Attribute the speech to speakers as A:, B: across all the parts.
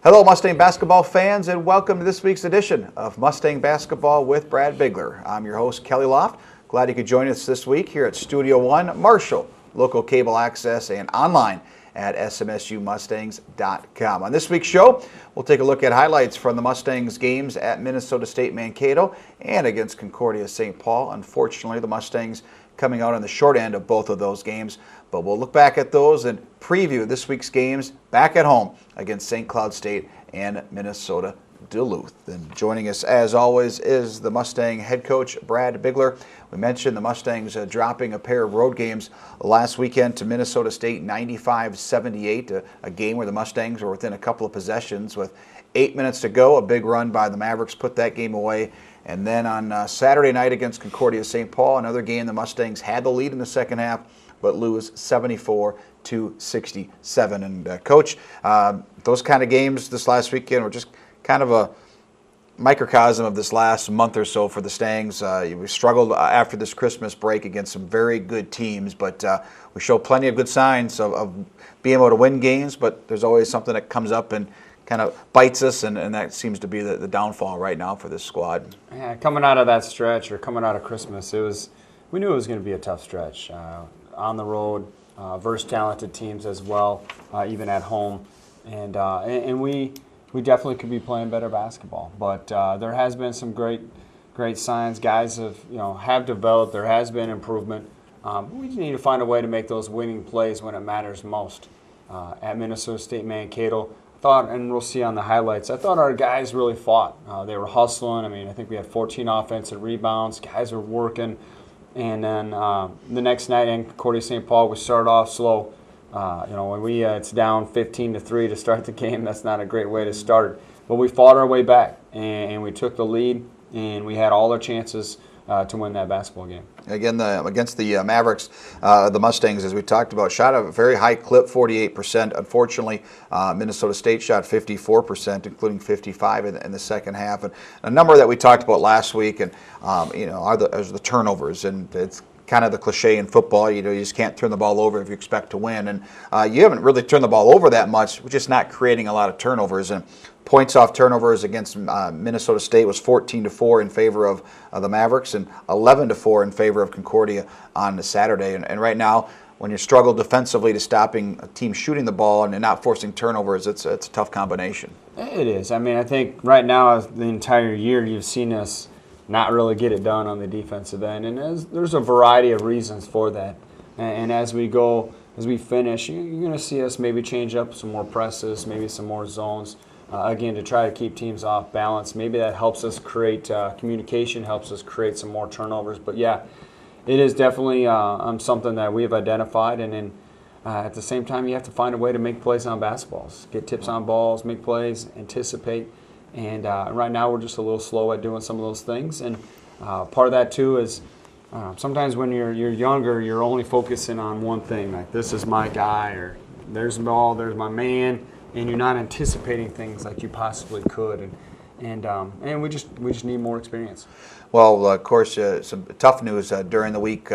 A: Hello, Mustang basketball fans, and welcome to this week's edition of Mustang Basketball with Brad Bigler. I'm your host, Kelly Loft. Glad you could join us this week here at Studio One, Marshall, local cable access, and online at smsumustangs.com. On this week's show, we'll take a look at highlights from the Mustangs games at Minnesota State Mankato and against Concordia St. Paul. Unfortunately, the Mustangs coming out on the short end of both of those games, but we'll look back at those and preview this week's games back at home against St. Cloud State and Minnesota Duluth. And joining us, as always, is the Mustang head coach, Brad Bigler. We mentioned the Mustangs dropping a pair of road games last weekend to Minnesota State, 95-78, a game where the Mustangs were within a couple of possessions with 8 minutes to go. A big run by the Mavericks put that game away. And then on Saturday night against Concordia St. Paul, another game the Mustangs had the lead in the second half, but lose 74-67. And Coach, those kind of games this last weekend were just kind of a microcosm of this last month or so for the Stangs. We struggled after this Christmas break against some very good teams, but we show plenty of good signs of being able to win games, but there's always something that comes up and kind of bites us, and that seems to be the downfall right now for this squad.
B: Yeah, coming out of that stretch, or coming out of Christmas, we knew it was going to be a tough stretch. On the road, versus talented teams as well, even at home, and we definitely could be playing better basketball. But there has been some great signs. Guys have developed. There has been improvement. We just need to find a way to make those winning plays when it matters most. At Minnesota State Mankato, and we'll see on the highlights, I thought our guys really fought. They were hustling. I think we had 14 offensive rebounds. Guys were working. And then the next night in Concordia St. Paul, we started off slow. When it's down 15-3 to start the game, that's not a great way to start. But we fought our way back, and we took the lead, and we had all our chances to win that basketball game.
A: Again, against the Mavericks, the Mustangs, as we talked about, shot a very high clip, 48%. Unfortunately, Minnesota State shot 54%, including 55 in the second half. And a number that we talked about last week, and are the turnovers, and it's kind of the cliche in football. You just can't turn the ball over if you expect to win. And you haven't really turned the ball over that much. We're just not creating a lot of turnovers. And points off turnovers against Minnesota State was 14-4 in favor of the Mavericks and 11-4 in favor of Concordia on the Saturday. And right now, when you struggle defensively to stopping a team shooting the ball and not forcing turnovers, it's a tough combination.
B: It is. I think right now, the entire year, you've seen us not really get it done on the defensive end. And there's a variety of reasons for that. And as we finish, you're going to see us maybe change up some more presses, maybe some more zones, again, to try to keep teams off balance. Maybe that helps us create communication, helps us create some more turnovers. But, yeah, it is definitely something that we have identified. And then at the same time, you have to find a way to make plays on basketballs, get tips on balls, make plays, anticipate. And right now we're just a little slow at doing some of those things. And part of that, too, is sometimes when you're younger, you're only focusing on one thing, like this is my guy, or there's the ball, there's my man, and you're not anticipating things like you possibly could. And we just need more experience.
A: Well, of course, some tough news during the week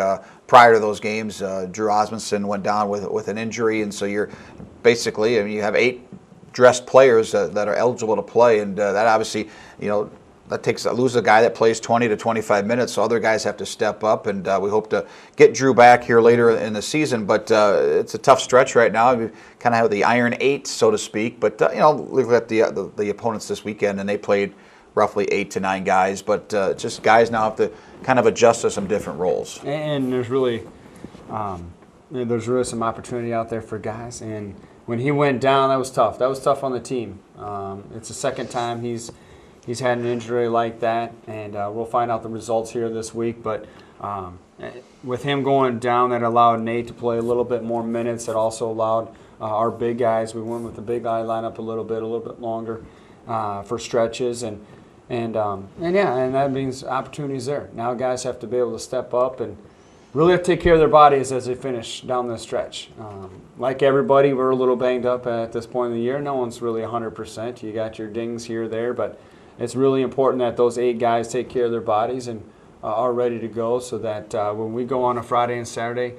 A: prior to those games. Drew Osmondson went down with an injury, and so you're basically, you have 8 dressed players that are eligible to play, and that obviously, that loses a guy that plays 20 to 25 minutes, so other guys have to step up, and we hope to get Drew back here later in the season. But it's a tough stretch right now. We kind of have the Iron 8, so to speak. But look at the opponents this weekend, and they played roughly 8 to 9 guys. But just guys now have to kind of adjust to some different roles.
B: And there's really some opportunity out there for guys. And when he went down, that was tough. That was tough on the team. It's the second time he's had an injury like that, and we'll find out the results here this week. But with him going down, that allowed Nate to play a little bit more minutes. That also allowed our big guys. We went with the big guy lineup a little bit longer for stretches, and that means opportunities there. Now guys have to be able to step up and really have to take care of their bodies as they finish down the stretch. Like everybody, we're a little banged up at this point in the year. No one's really 100%. You got your dings here or there, but it's really important that those 8 guys take care of their bodies and are ready to go, so that when we go on a Friday and Saturday,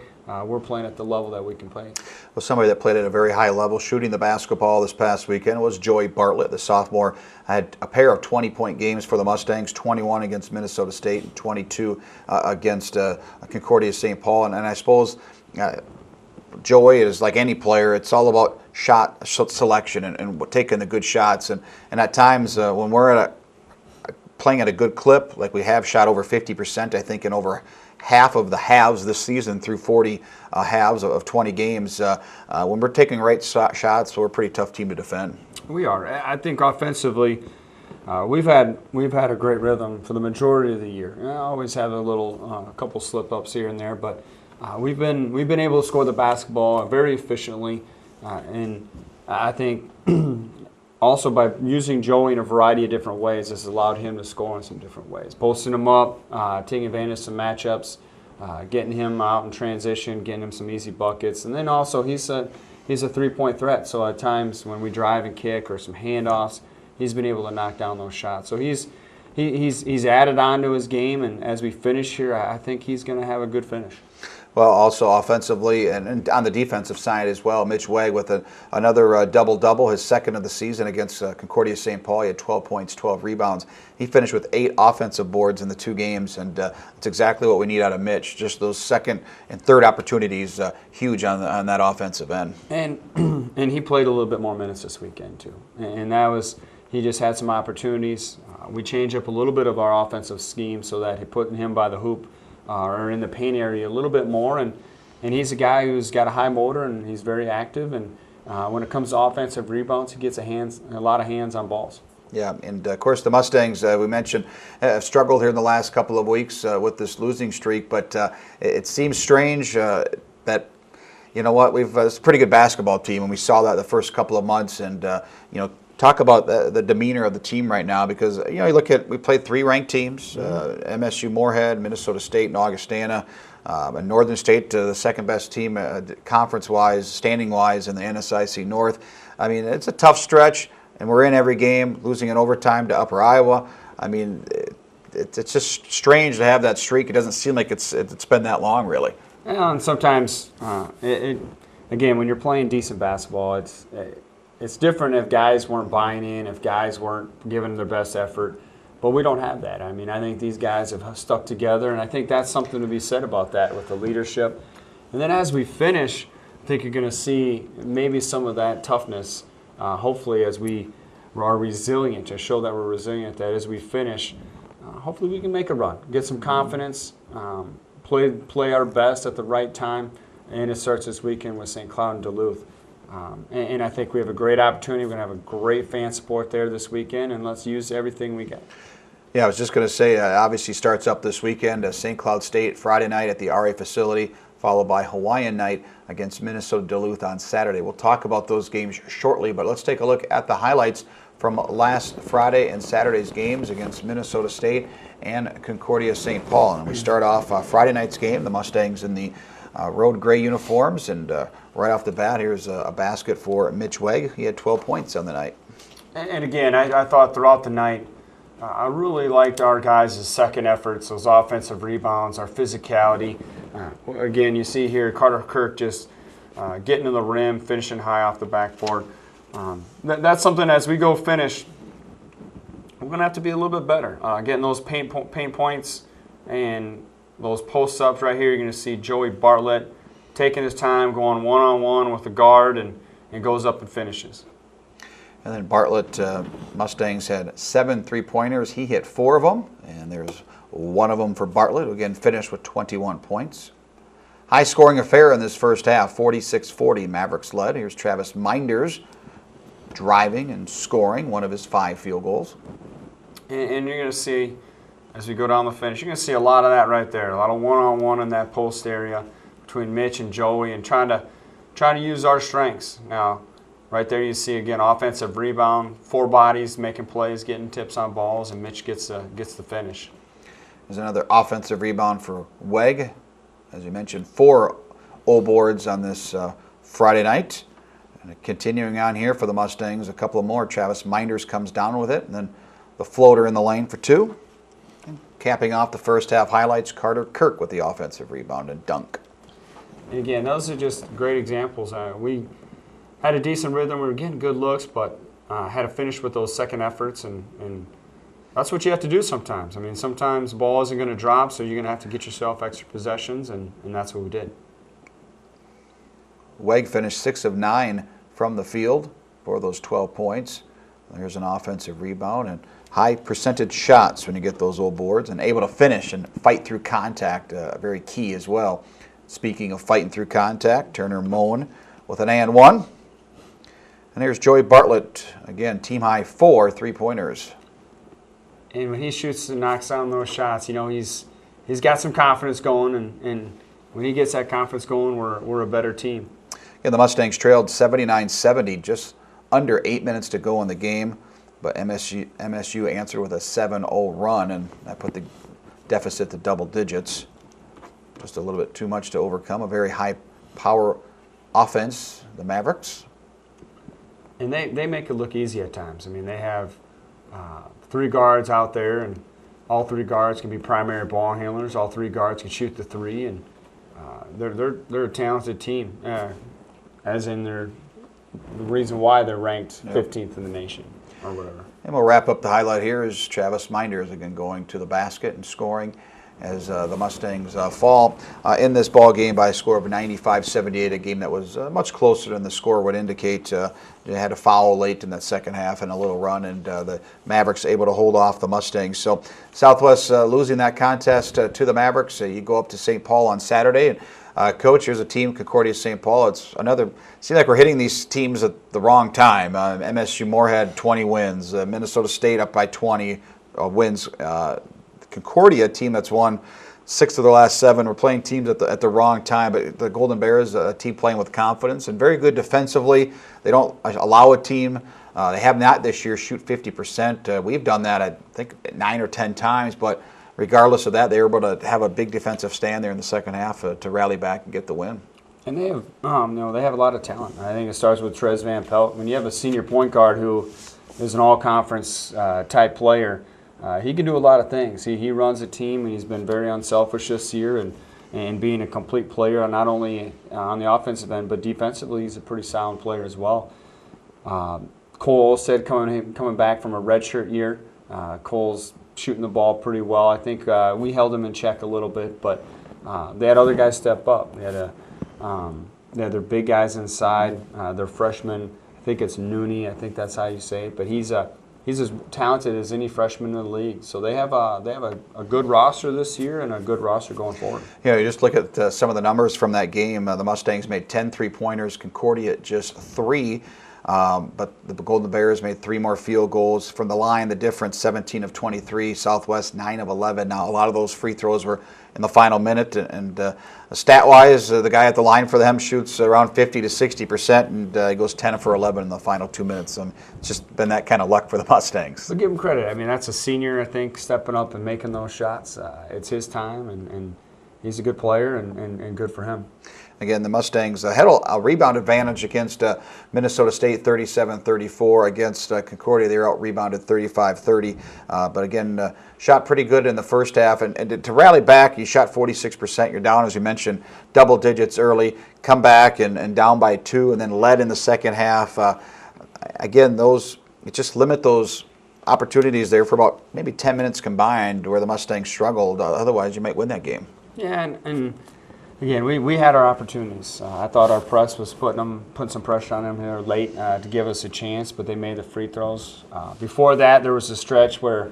B: we're playing at the level that we can play.
A: Well, somebody that played at a very high level shooting the basketball this past weekend was Joey Bartlett, the sophomore. Had a pair of 20-point games for the Mustangs, 21 against Minnesota State and 22 against Concordia St. Paul. And I suppose Joey is like any player. It's all about shot selection and taking the good shots. And at times when we're playing at a good clip, like we have shot over 50%, I think, in over half of the halves this season through 40 halves of 20 games. When we're taking right shots, we're a pretty tough team to defend.
B: We are. I think offensively, we've had a great rhythm for the majority of the year. I always have a couple slip ups here and there, but we've been able to score the basketball very efficiently, and I think also by using Joey in a variety of different ways, this has allowed him to score in some different ways. Posting him up, taking advantage of some matchups, getting him out in transition, getting him some easy buckets, and then also he's a 3-point threat. So at times when we drive and kick or some handoffs, he's been able to knock down those shots. So he's added on to his game, and as we finish here, I think he's going to have a good finish.
A: Well, also offensively and on the defensive side as well, Mitch Wegg with another double-double, his second of the season against Concordia St. Paul. He had 12 points, 12 rebounds. He finished with 8 offensive boards in the 2 games, and it's exactly what we need out of Mitch. Just those second and third opportunities, huge on that offensive end.
B: And he played a little bit more minutes this weekend too, and that was he just had some opportunities. We changed up a little bit of our offensive scheme so that he put him by the hoop. Or in the paint area a little bit more, and he's a guy who's got a high motor and he's very active, and when it comes to offensive rebounds, he gets a lot of hands on balls. Yeah,
A: and of course the Mustangs, we mentioned, have struggled here in the last couple of weeks with this losing streak, but it seems strange that, you know what, it's a pretty good basketball team, and we saw that the first couple of months, and talk about the demeanor of the team right now, because you look at, we played 3 ranked teams, MSU Moorhead, Minnesota State, and Augustana, and Northern State, the second best team conference-wise, standing-wise in the NSIC North. I mean, it's a tough stretch, and we're in every game, losing in overtime to Upper Iowa. I mean, it's just strange to have that streak. It doesn't seem like it's been that long, really.
B: And sometimes, again, when you're playing decent basketball, it's different if guys weren't buying in, if guys weren't giving their best effort, but we don't have that. I mean, I think these guys have stuck together, and I think that's something to be said about that with the leadership. And then as we finish, I think you're going to see maybe some of that toughness, hopefully as we are resilient, to show that we're resilient, that as we finish, hopefully we can make a run, get some confidence, play our best at the right time, and it starts this weekend with St. Cloud and Duluth. And I think we have a great opportunity. We're going to have a great fan support there this weekend, and let's use everything we get.
A: Yeah, I was just going to say, obviously starts up this weekend, St. Cloud State Friday night at the RA facility, followed by Hawaiian night against Minnesota Duluth on Saturday. We'll talk about those games shortly, but let's take a look at the highlights from last Friday and Saturday's games against Minnesota State and Concordia St. Paul. And we start off Friday night's game, the Mustangs in the road gray uniforms, and right off the bat, here's a basket for Mitch Wegg. He had 12 points on the night.
B: And again, I thought throughout the night, I really liked our guys' second efforts, those offensive rebounds, our physicality. Again, you see here Carter Kirk just getting to the rim, finishing high off the backboard. That's something as we go finish, we're going to have to be a little bit better. Getting those paint points and those post-ups right here, you're going to see Joey Bartlett taking his time, going one-on-one with the guard, and goes up and finishes.
A: And then Bartlett, Mustangs had 7 3-pointers. He hit 4 of them, and there's one of them for Bartlett, who again finished with 21 points. High-scoring affair in this first half, 46-40, Mavericks led. Here's Travis Minders driving and scoring one of his 5 field goals.
B: And you're going to see, as we go down the finish, you're going to see a lot of that right there, a lot of one-on-one in that post area between Mitch and Joey, and trying to use our strengths. Now, right there you see, again, offensive rebound, 4 bodies making plays, getting tips on balls, and Mitch gets the finish.
A: There's another offensive rebound for Wegg. As you mentioned, 4 O boards on this Friday night. And continuing on here for the Mustangs, a couple of more. Travis Minders comes down with it, and then the floater in the lane for 2. And capping off the first half highlights, Carter Kirk with the offensive rebound and dunk.
B: And again, those are just great examples. We had a decent rhythm. We were getting good looks, but had to finish with those second efforts, and that's what you have to do sometimes. I mean, sometimes the ball isn't going to drop, so you're going to have to get yourself extra possessions, and that's what we did.
A: Weg finished 6 of 9 from the field for those 12 points. There's an offensive rebound and high percentage shots when you get those old boards, and able to finish and fight through contact, very key as well. Speaking of fighting through contact, Turner Moan with an and one. And there's Joey Bartlett, again, team high 4 3-pointers.
B: And when he shoots and knocks down those shots, you know, he's got some confidence going, and when he gets that confidence going, we're a better team.
A: Yeah, the Mustangs trailed 79-70, just under 8 minutes to go in the game, but MSU answered with a 7-0 run, and that put the deficit to double digits. Just a little bit too much to overcome. A very high power offense, the Mavericks.
B: And they make it look easy at times. I mean, they have 3 guards out there, and all 3 guards can be primary ball handlers. All 3 guards can shoot the 3, and they're a talented team. As in the reason why they're ranked 15th in the nation or whatever.
A: And we'll wrap up the highlight here is Travis Minders again going to the basket and scoring as the Mustangs fall in this ball game by a score of 95-78, a game that was much closer than the score would indicate. They had a foul late in that second half and a little run, and the Mavericks able to hold off the Mustangs. So Southwest losing that contest to the Mavericks. You go up to St. Paul on Saturday, and Coach, here's a team, Concordia St. Paul. It's another. Seems like we're hitting these teams at the wrong time. MSU Moorhead 20 wins. Minnesota State up by 20 wins. Concordia, a team that's won 6 of the last 7. We're playing teams at the wrong time. But the Golden Bears, a team playing with confidence and very good defensively. They don't allow a team. They have not this year shoot 50%. We've done that, I think, 9 or 10 times, but. Regardless of that, they were able to have a big defensive stand there in the second half to rally back and get the win.
B: And they have, they have a lot of talent. I think it starts with Trez Van Pelt. When you have a senior point guard who is an all-conference type player, he can do a lot of things. He runs a team, and he's been very unselfish this year, and being a complete player, not only on the offensive end, but defensively, he's a pretty sound player as well. Cole said coming back from a redshirt year. Cole's shooting the ball pretty well. I think we held him in check a little bit, but they had other guys step up. They had their big guys inside. Their freshman, I think it's Nooney. I think that's how you say it. But he's as talented as any freshman in the league. So they have a good roster this year and a good roster going forward.
A: You just look at some of the numbers from that game. The Mustangs made 10 3-pointers. Concordia just 3. But the Golden Bears made 3 more field goals. From the line, the difference, 17 of 23. Southwest, 9 of 11. Now, a lot of those free throws were in the final minute. And stat-wise, the guy at the line for them shoots around 50 to 60%, and he goes 10 for 11 in the final 2 minutes. It's just been that kind of luck for the Mustangs.
B: We'll give him credit. I mean, that's a senior, I think, stepping up and making those shots. It's his time, and he's a good player, and good for him.
A: Again, the Mustangs had a rebound advantage against Minnesota State, 37-34. Against Concordia, they were out-rebounded 35-30. But again, shot pretty good in the first half. And to rally back, you shot 46%. You're down, as you mentioned, double digits early. Come back and down by 2, and then led in the second half. Again, you just limit those opportunities there for about maybe 10 minutes combined where the Mustangs struggled. Otherwise, you might win that game.
B: Yeah, and again, we had our opportunities. I thought our press was putting some pressure on them here late to give us a chance, but they made the free throws. Before that, there was a stretch where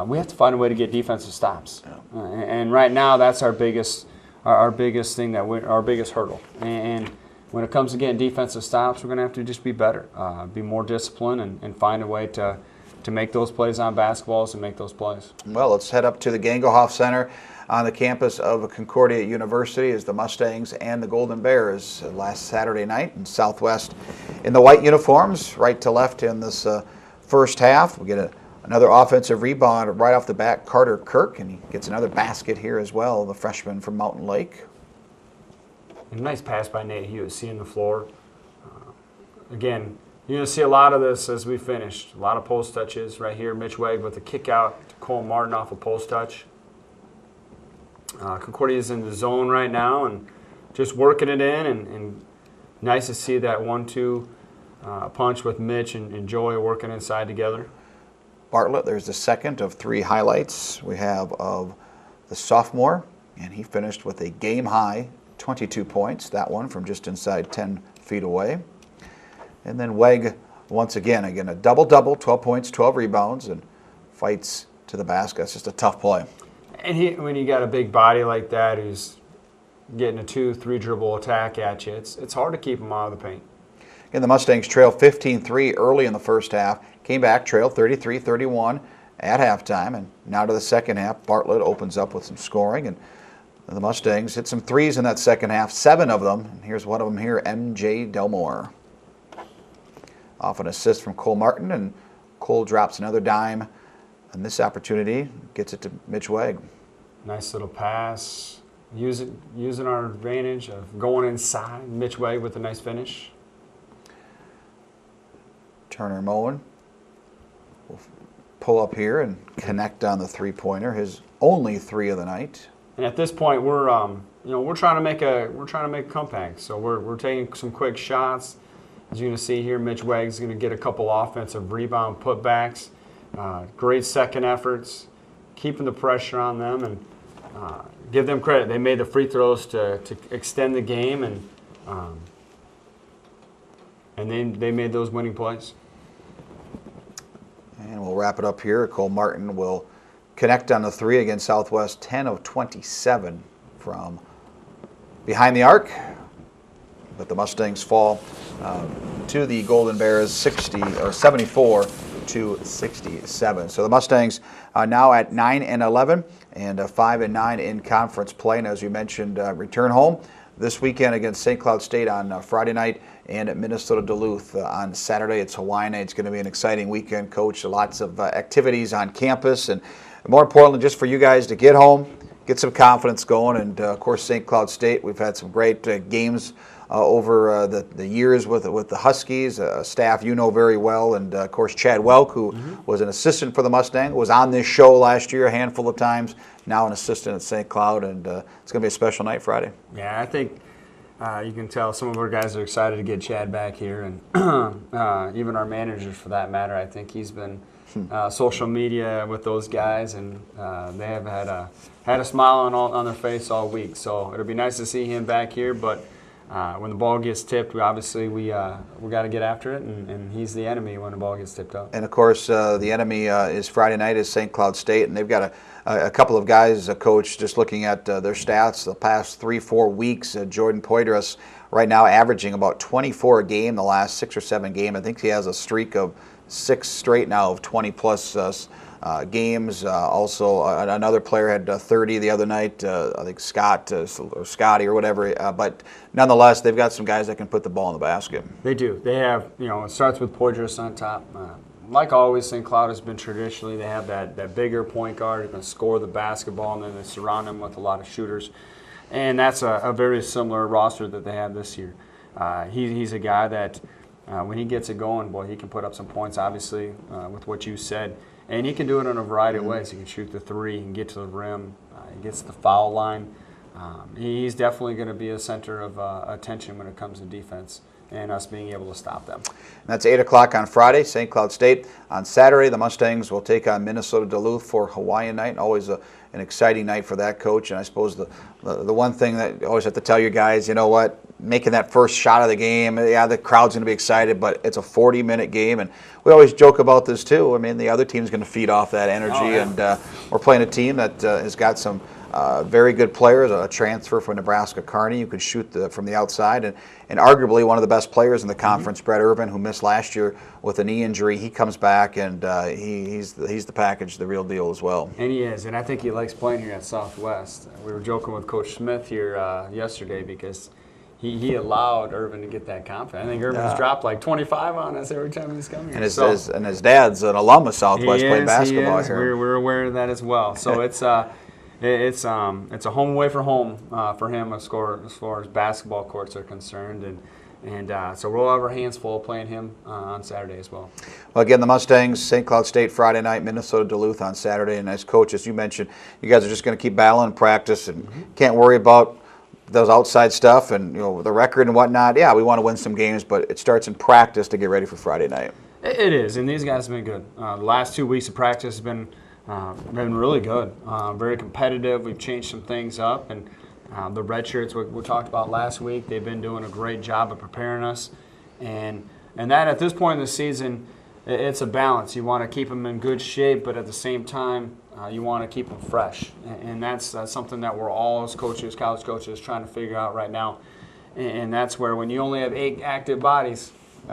B: we have to find a way to get defensive stops, and right now that's our biggest thing, our biggest hurdle. And when it comes to getting defensive stops, we're going to have to just be better, be more disciplined, and find a way to make those plays on basketballs and make those plays.
A: Well, let's head up to the Gangelhoff Center on the campus of Concordia University as the Mustangs and the Golden Bears last Saturday night in Southwest in the white uniforms, right to left in this first half. We get another offensive rebound right off the bat, Carter Kirk, and he gets another basket here as well, the freshman from Mountain Lake.
B: A nice pass by Nate Hughes, seeing the floor. Again, you're going to see a lot of this as we finish. A lot of post touches right here. Mitch Weg with a kick out to Cole Martin off a post touch. Concordia is in the zone right now and just working it in, and nice to see that 1-2 punch with Mitch and Joey working inside together.
A: Bartlett, there's the second of 3 highlights we have of the sophomore, and he finished with a game-high 22 points, that one from just inside 10 feet away. And then Weg, once again, a double-double, 12 points, 12 rebounds, and fights to the basket. It's just a tough play.
B: And when you got a big body like that who's getting a 2-3 dribble attack at you, it's hard to keep him out of the paint.
A: And the Mustangs trailed 15-3 early in the first half, came back, trailed 33-31 at halftime, and now to the second half, Bartlett opens up with some scoring, and the Mustangs hit some threes in that second half, 7 of them, and here's one of them here, M.J. Delmore. Off an assist from Cole Martin, and Cole drops another dime, and this opportunity gets it to Mitch Weg.
B: Nice little pass, using our advantage of going inside. Mitch Weg with a nice finish.
A: Turner Moen will pull up here and connect on the three-pointer, his only 3 of the night.
B: And at this point, we're trying to make a comeback. So we're taking some quick shots. As you're going to see here, Mitch Weg's going to get a couple offensive rebound putbacks. Great second efforts, keeping the pressure on them, and give them credit. They made the free throws to extend the game, and they made those winning plays.
A: And we'll wrap it up here. Cole Martin will connect on the 3 against Southwest, 10 of 27 from behind the arc. But the Mustangs fall to the Golden Bears 74-67. So the Mustangs are now at 9-11 and 5-9 in conference play. And as you mentioned, return home this weekend against St. Cloud State on Friday night, and at Minnesota Duluth on Saturday. It's Hawaiian night. It's going to be an exciting weekend, Coach. Lots of activities on campus, and more importantly, just for you guys to get home, get some confidence going. And of course, St. Cloud State, we've had some great games over the years with the Huskies, staff you know very well, and of course Chad Welk, who was an assistant for the Mustang, was on this show last year a handful of times, now an assistant at St. Cloud, and it's going to be a special night Friday.
B: Yeah, I think you can tell some of our guys are excited to get Chad back here, and even our managers for that matter. I think he's been social media with those guys, and they have had a smile on their face all week, so it'll be nice to see him back here, but when the ball gets tipped, we got to get after it, and he's the enemy when the ball gets tipped up.
A: And of course, the enemy is Friday night is St. Cloud State, and they've got a couple of guys, Coach, just looking at their stats the past 3-4 weeks. Jordan Poitras right now averaging about 24 a game the last 6 or 7 games. I think he has a streak of 6 straight now of 20-plus games. Also, another player had 30 the other night. I think Scott or Scotty or whatever. But nonetheless, they've got some guys that can put the ball in the basket.
B: They do. They have. It starts with Poitras on top. Like always, St. Cloud has been traditionally, they have that bigger point guard who can score the basketball, and then they surround him with a lot of shooters. And that's a very similar roster that they have this year. He's a guy that when he gets it going, boy, he can put up some points, obviously, with what you said. And he can do it in a variety of ways. He can shoot the 3, he can get to the rim, he gets to the foul line. He's definitely going to be a center of attention when it comes to defense and us being able to stop them.
A: And that's 8 o'clock on Friday, St. Cloud State. On Saturday, the Mustangs will take on Minnesota Duluth for Hawaiian night. Always an exciting night for that, Coach. And I suppose the one thing that you always have to tell your guys, you know what, making that first shot of the game, yeah, the crowd's going to be excited, but it's a 40-minute game. And we always joke about this, too. I mean, the other team's going to feed off that energy.
B: Oh, yeah.
A: And we're playing a team that has got some very good players, a transfer from Nebraska, Kearney, who can shoot from the outside, and arguably one of the best players in the conference, Brett Irvin, who missed last year with a knee injury. He comes back, and he's the package, the real deal as well.
B: And he is, and I think he likes playing here at Southwest. We were joking with Coach Smith here yesterday because he allowed Irvin to get that confidence. I think Irvin's dropped like 25 on us every time he's come here.
A: And his dad's an alum of Southwest, playing basketball here.
B: We're aware of that as well. So it's a home away for home for him as far as basketball courts are concerned, and so we'll have our hands full playing him on Saturday as well.
A: Well, again, the Mustangs, St. Cloud State Friday night, Minnesota Duluth on Saturday, and as Coach, as you mentioned, you guys are just going to keep battling and practice, and can't worry about those outside stuff and the record and whatnot, yeah, we want to win some games, but it starts in practice to get ready for Friday night.
B: It is, and these guys have been good. The last 2 weeks of practice have been really good, very competitive. We've changed some things up, and the red shirts we talked about last week, they've been doing a great job of preparing us, and that at this point in the season, it's a balance. You want to keep them in good shape, but at the same time, you want to keep them fresh, and that's something that we're all as coaches, college coaches, trying to figure out right now. And that's where when you only have 8 active bodies,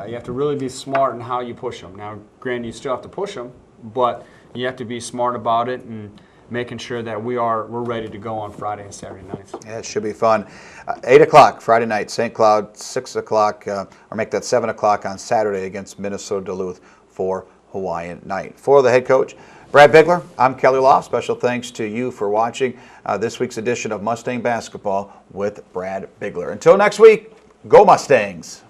B: you have to really be smart in how you push them. Now, granted, you still have to push them, but you have to be smart about it and making sure that we're ready to go on Friday and Saturday nights.
A: Yeah, it should be fun. 8 o'clock Friday night, St. Cloud, 6 o'clock, or make that 7 o'clock on Saturday against Minnesota Duluth for Hawaiian night. For the head coach, Brad Bigler, I'm Kelly Loft. Special thanks to you for watching this week's edition of Mustang Basketball with Brad Bigler. Until next week, go Mustangs!